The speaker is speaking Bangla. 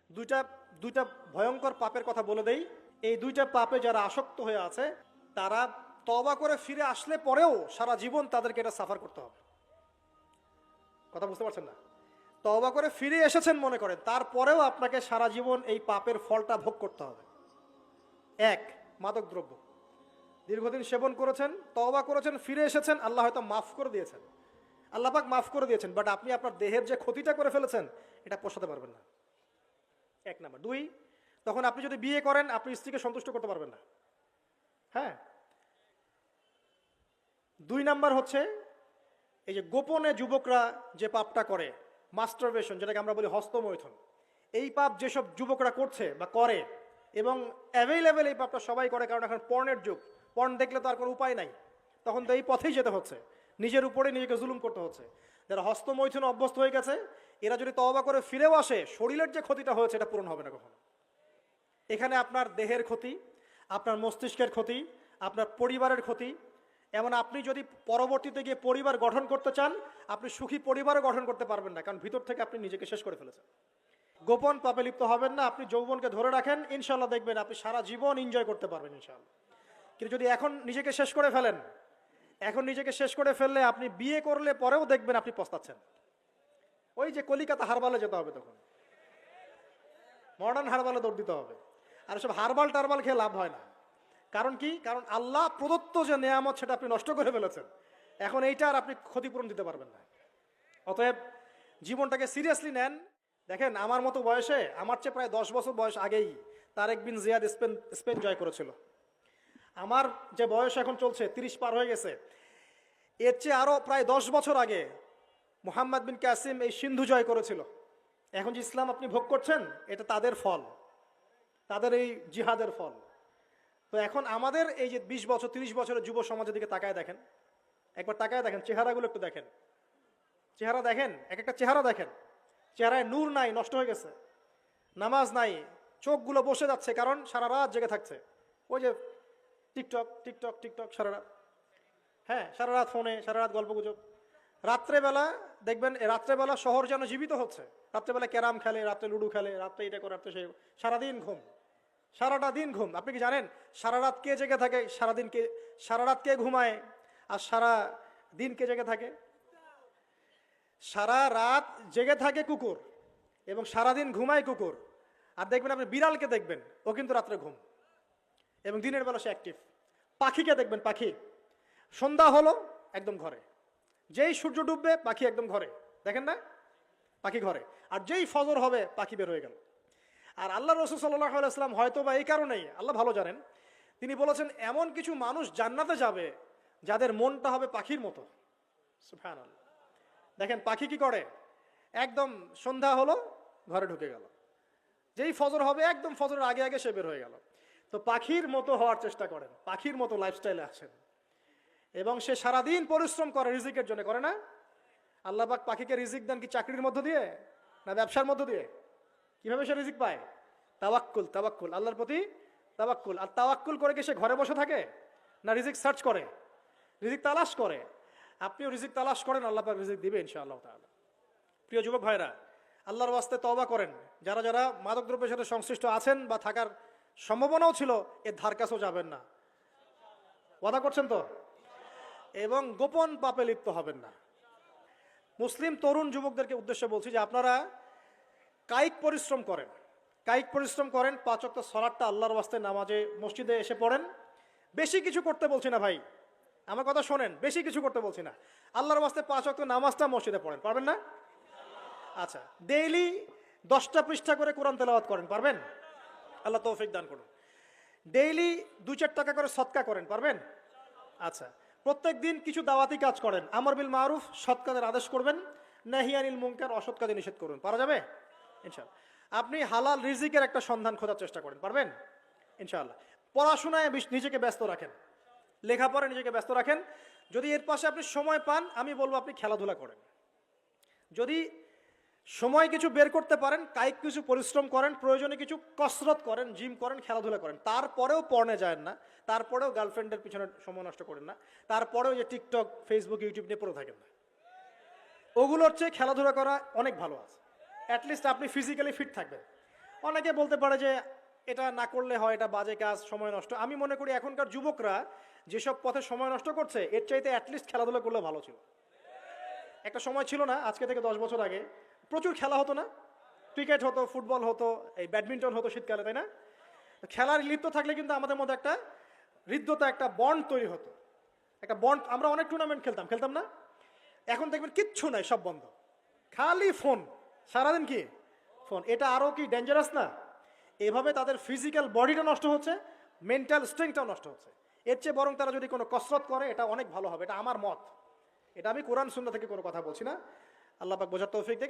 দুইটা দুইটা ভয়ঙ্কর পাপের কথা বলে দেই। এই দুইটা পাপে যারা আসক্ত হয়ে আছে তারা তওবা করে ফিরে আসলে পরেও সারা জীবন তাদেরকে এটা সাফার করতে হবে। কথা বুঝতে পারছেন না? তওবা করে ফিরে এসেছেন মনে করেন, তারপরেও আপনাকে সারা জীবন এই পাপের ফলটা ভোগ করতে হবে। এক, মাদকদ্রব্য। দীর্ঘদিন সেবন করেছেন, তওবা করেছেন, ফিরে এসেছেন, আল্লাহ হয়তো মাফ করে দিয়েছেন, আল্লাহ পাক মাফ করে দিয়েছেন, বাট আপনি আপনার দেহের যে ক্ষতিটা করে ফেলেছেন এটা পোষাতে পারবেন না। এক নাম্বার। দুই, তখন আপনি যদি বিয়ে করেন আপনি স্ত্রীকে সন্তুষ্ট করতে পারবেন না। হ্যাঁ। দুই নাম্বার হচ্ছে এই যে গোপনে যুবকরা যে পাপটা করে, মাস্টারবেশন, যেটাকে আমরা বলি হস্তমৈথুন, এই পাপ যেসব যুবকরা করছে বা করে, এবং অ্যাভেলেবেল এই পাপটা সবাই করে, কারণ এখন পর্নের যুগ, পর্ন দেখলে তো আর কোনো উপায় নাই, তখন তো এই পথেই যেতে হচ্ছে, নিজের উপরে নিজেকে জুলুম করতে হচ্ছে। যারা হস্তমৈথুন অভ্যস্ত হয়ে গেছে এরা যদি তওবা করে ফিরেও আসে, শরীরের যে ক্ষতিটা হয়েছে এটা পূরণ হবে না কখনো। এখানে আপনার দেহের ক্ষতি, আপনার মস্তিষ্কের ক্ষতি, আপনার পরিবারের ক্ষতি, এমন আপনি যদি পরবর্তীতে গিয়ে পরিবার গঠন করতে চান আপনি সুখী পরিবারও গঠন করতে পারবেন না, কারণ ভিতর থেকে আপনি নিজেকে শেষ করে ফেলেছেন। গোপন পাপে লিপ্ত হবেন না। আপনি যৌবনকে ধরে রাখেন, ইনশাল্লাহ দেখবেন আপনি সারা জীবন এনজয় করতে পারবেন ইনশাল্লাহ। কিন্তু যদি এখন নিজেকে শেষ করে ফেলেন, এখন নিজেকে শেষ করে ফেললে আপনি বিয়ে করলে পরেও দেখবেন আপনি পস্তাচ্ছেন। ওই যে কলিকাতা হারবালে যেতে হবে, তখন মডার্ন হারবালে দৌড় দিতে হবে। আর সব হারবাল টারবাল খেয়ে লাভ হয় না। কারণ কি? কারণ আল্লাহ প্রদত্ত যে নেয়ামত সেটা আপনি নষ্ট করে ফেলেছেন, এখন এইটা আর আপনি ক্ষতিপূরণ দিতে পারবেন না। অতএব জীবনটাকে সিরিয়াসলি নেন। দেখেন, আমার মতো বয়সে, আমার চেয়ে প্রায় 10 বছর বয়স আগেই তারেক বিন জিয়াদ স্পেন জয় করেছিল। আমার যে বয়স এখন চলছে 30 পার হয়ে গেছে, এর চেয়ে আরও প্রায় 10 বছর আগে মুহাম্মদ বিন কাসিম এই সিন্ধু জয় করেছিল। এখন যে ইসলাম আপনি ভোগ করছেন এটা তাদের ফল, তাদের এই জিহাদের ফল। তো এখন আমাদের এই যে 20 বছর 30 বছরের যুব সমাজের দিকে তাকায় দেখেন, একবার তাকায় দেখেন, চেহারাগুলো একটু দেখেন, চেহারা দেখেন, এক একটা চেহারা দেখেন, চেহারায় নূর নাই, নষ্ট হয়ে গেছে, নামাজ নাই, চোখগুলো বসে যাচ্ছে, কারণ সারা রাত জেগে থাকছে। ওই যে টিকটক টিকটক টিকটক সারা রাত, হ্যাঁ সারা রাত ফোনে, সারা রাত গল্প গুজব। রাত্রেবেলা দেখবেন, রাত্রেবেলা শহর যেন জীবিত হচ্ছে, রাত্রেবেলা ক্যারাম খেলে, রাত্রে লুডো খেলে, রাত্রে এটা করে, রাত্রে সেই, সারাদিন ঘুম, সারাটা দিন ঘুম। আপনি কি জানেন সারা রাত কে জেগে থাকে? সারাদিন কে, সারা রাত কে ঘুমায় আর সারা দিন কে জেগে থাকে? সারা রাত জেগে থাকে কুকুর এবং সারাদিন ঘুমায় কুকুর। আর দেখবেন আপনি বিড়ালকে দেখবেন, ও কিন্তু রাত্রে ঘুম এবং দিনের বেলা সে অ্যাক্টিভ। পাখিকে দেখবেন, পাখি সন্ধ্যা হলো একদম ঘরে, যেই সূর্য ডুববে পাখি একদম ঘরে, দেখেন না? পাখি ঘরে। আর যেই ফজর হবে পাখি বের হয়ে গেল। আর আল্লাহ রাসূল সাল্লাল্লাহু আলাইহি ওয়াসাল্লাম হয়তো বা এই কারণেই, আল্লাহ ভালো জানেন, তিনি বলেছেন এমন কিছু মানুষ জান্নাতে যাবে যাদের মনটা হবে পাখির মতো। সুবহানাল্লাহ। দেখেন পাখি কি করে, একদম সন্ধ্যা হলো ঘরে ঢুকে গেল, যেই ফজর হবে একদম ফজরের আগে আগে সে বের হয়ে গেল। তো পাখির মতো হওয়ার চেষ্টা করেন, পাখির মতো লাইফস্টাইলে আসেন, এবং সে সারাদিন পরিশ্রম করে রিজিকের জন্য, করে না? আল্লাহ পাক পাখিকে রিজিক দেন কি চাকরির মধ্য দিয়ে না ব্যবসার মধ্য দিয়ে? কিভাবে সে রিজিক পায়? তাওয়াক্কুল, তাওয়াক্কুল, আল্লাহর প্রতি তাওয়াক্কুল। আর তাওয়াক্কুল করে কি সে ঘরে বসে থাকে না রিজিক সার্চ করে, রিজিক তালাশ করে? আপনিও রিজিক তালাশ করেন, আল্লাহ পাক রিজিক দিবে ইনশাআল্লাহ তাআলা। প্রিয় যুবক ভাইরা, আল্লাহর ওয়াস্তে তওবা করেন। যারা যারা মাদকদ্রব্যের সাথে সংশ্লিষ্ট আছেন বা থাকার সম্ভাবনাও ছিল, এর ধার কাছেও যাবেন না। ওয়াদা করছেন তো? এবং গোপন পাপে লিপ্ত হবেন না। মুসলিম তরুণ যুবকদেরকে উদ্দেশ্যে বলছি যে আপনারা কায়িক পরিশ্রম করেন, কায়িক পরিশ্রম করেন, 5 ওয়াক্ত সালাতটা আল্লাহর ওয়াস্তে নামাজে মসজিদে এসে পড়েন। বেশি কিছু করতে বলছি না ভাই, আমার কথা শোনেন, বেশি কিছু করতে বলছি না। আল্লাহর ওয়াস্তে 5 ওয়াক্ত নামাজটা মসজিদে পড়েন, পারবেন না? আচ্ছা, ডেইলি 10টা পৃষ্ঠা করে কোরআন তেলাওয়াত করেন, পারবেন? আল্লাহ তৌফিক দান করুন। ডেইলি 2-4 টাকা করে সদকা করেন, পারবেন? আচ্ছা, প্রত্যেক দিন কিছু দাওয়াতি কাজ করেন, আমর বিল মারুফ, সৎ কাজের আদেশ করবেন, নাহি আনিল মুনকার, অসৎ কাজে নিষেধ করুন। পারা যাবে ইনশাআল্লাহ। আপনি হালাল রিজিকের একটা সন্ধান খোঁজার চেষ্টা করেন, পারবেন ইনশাআল্লাহ। পড়াশোনায় নিজেকে ব্যস্ত রাখেন, লেখাপড়ায় নিজেকে ব্যস্ত রাখেন। যদি এর পাশে আপনি সময় পান, আমি বলবো আপনি খেলাধুলা করেন। যদি সময় কিছু বের করতে পারেন, কায়িক কিছু পরিশ্রম করেন, প্রয়োজনে কিছু কসরত করেন, জিম করেন, খেলাধুলা করেন, তারপরেও পর্নে যায় না, তারপরেও গার্লফ্রেন্ডের পিছনে সময় নষ্ট করেন না, তারপরেও যে টিকটক, ফেসবুক, ইউটিউব নিয়ে পড়ে থাকেন না। ওগুলোর চেয়ে খেলাধুলা করা অনেক ভালো আছে। অ্যাটলিস্ট আপনি ফিজিক্যালি ফিট থাকবেন। অনেকে বলতে পারে যে এটা না করলে হয়, এটা বাজে কাজ, সময় নষ্ট। আমি মনে করি এখনকার যুবকরা যেসব পথে সময় নষ্ট করছে এর চাইতে অ্যাটলিস্ট খেলাধুলা করলে ভালো ছিল। একটা সময় ছিল না, আজকে থেকে 10 বছর আগে প্রচুর খেলা হতো না? ক্রিকেট হতো, ফুটবল হতো, এই ব্যাডমিন্টন হতো শীতকালে, তাই না? খেলার লিপ্ত থাকলে কিন্তু আমাদের মধ্যে একটা হৃদ্যতা, একটা বন্ড তৈরি হতো, একটা বন্ড। আমরা অনেক টুর্নামেন্ট খেলতাম না? এখন দেখবেন কিচ্ছু নাই, সব বন্ধ, খালি ফোন, সারাদিন কি ফোন। এটা আরও কি ডেঞ্জারাস না? এভাবে তাদের ফিজিক্যাল বডিটা নষ্ট হচ্ছে, মেন্টাল স্ট্রেংথটাও নষ্ট হচ্ছে। এর চেয়ে বরং তারা যদি কোনো কসরত করে এটা অনেক ভালো হবে, এটা আমার মত। এটা আমি কোরআন সুন্নাহ থেকে কোনো কথা বলছি না। আল্লাহ পাক বোঝার তৌফিক দেখ।